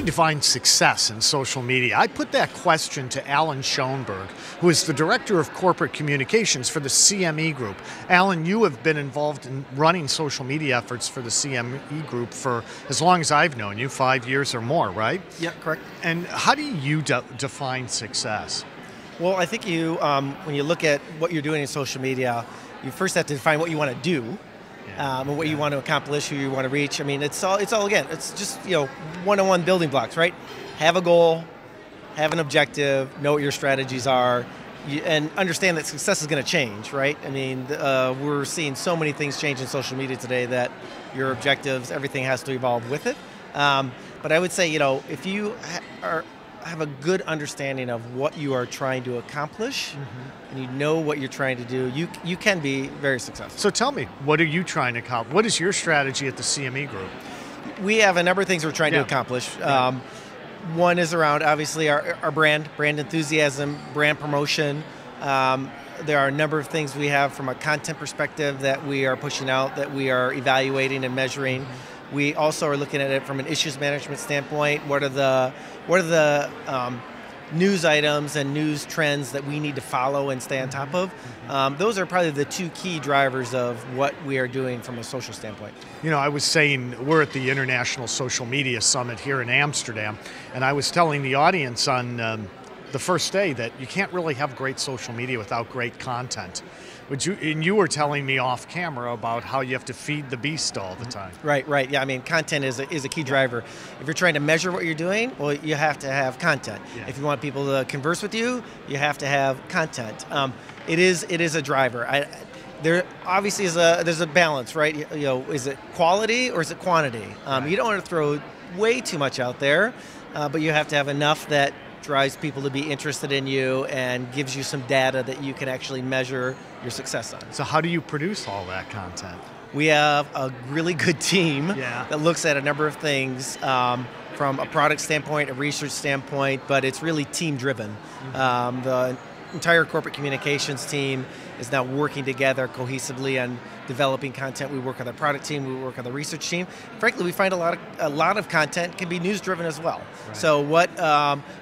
define success in social media? I put that question to Allan Schoenberg, who is the Director of Corporate Communications for the CME Group. Allan, you have been involved in running social media efforts for the CME Group for as long as I've known you, 5 years or more, right? Yeah, correct. And how do you define success? Well, I think you, when you look at what you're doing in social media, you first have to define what you want to do. And what you want to accomplish, who you want to reach. I mean, it's all again, it's just, one-on-one building blocks, right? Have a goal, have an objective, know what your strategies are, and understand that success is going to change, right? I mean, we're seeing so many things change in social media today that your objectives, everything has to evolve with it. But I would say, if you have a good understanding of what you are trying to accomplish, and you know what you're trying to do, you can be very successful. So tell me, what are you trying to accomplish? What is your strategy at the CME Group? We have a number of things we're trying to accomplish. One is around, obviously, our brand enthusiasm, brand promotion. There are a number of things we have from a content perspective that we are pushing out, that we are evaluating and measuring. We also are looking at it from an issues management standpoint. What are the news items and news trends that we need to follow and stay on top of? Those are probably the two key drivers of what we are doing from a social standpoint. I was saying we're at the International Social Media Summit here in Amsterdam, and I was telling the audience on the first day that you can't really have great social media without great content. And you were telling me off camera about how you have to feed the beast all the time. Right. Yeah, I mean, content is a key driver. If you're trying to measure what you're doing, well, you have to have content. If you want people to converse with you, you have to have content. It is a driver. There obviously there's a balance, right? Is it quality or is it quantity? You don't want to throw way too much out there, but you have to have enough that drives people to be interested in you and gives you some data that you can actually measure your success on. So how do you produce all that content? We have a really good team that looks at a number of things from a product standpoint, a research standpoint, but it's really team driven. The entire corporate communications team is now working together cohesively on developing content. We work with our product team, we work with the research team. Frankly, we find a lot of content can be news driven as well. Right. So what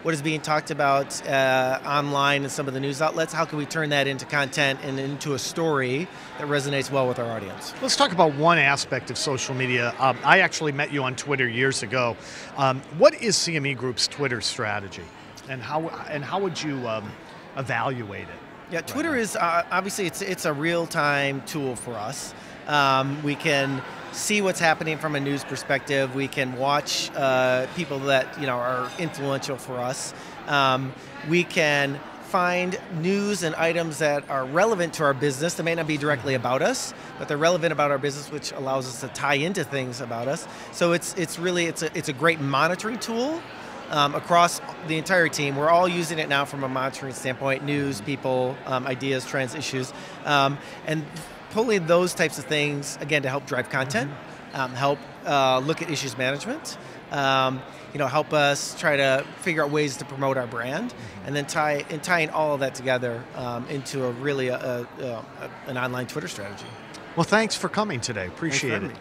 is being talked about online and some of the news outlets, how can we turn that into content and into a story that resonates well with our audience? Let's talk about one aspect of social media. I actually met you on Twitter years ago. What is CME Group's Twitter strategy, and how would you evaluate it? Yeah, Twitter is obviously it's a real-time tool for us. We can see what's happening from a news perspective. We can watch people that are influential for us. We can find news and items that are relevant to our business. They may not be directly about us, but they're relevant about our business, which allows us to tie into things about us. So it's a great monitoring tool. Across the entire team. We're all using it now from a monitoring standpoint, news, people, ideas, trends, issues, and pulling those types of things, again, to help drive content, help look at issues management, help us try to figure out ways to promote our brand, and then tying all of that together into a really an online Twitter strategy. Well, thanks for coming today. Appreciate it.